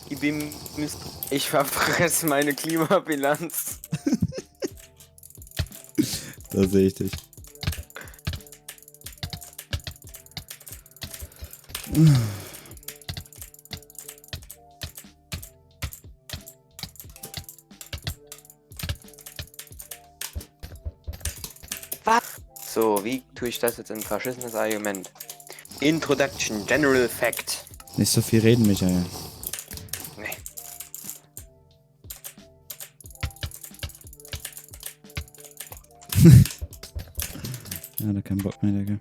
Gib ihm ich verfresse meine Klimabilanz. Da sehe ich dich. Was? So, wie tue ich das jetzt in ein verschissenes Argument? Introduction, General Fact. Nicht so viel reden, Michael. Nee. Ja, da kein Bock mehr, Digga.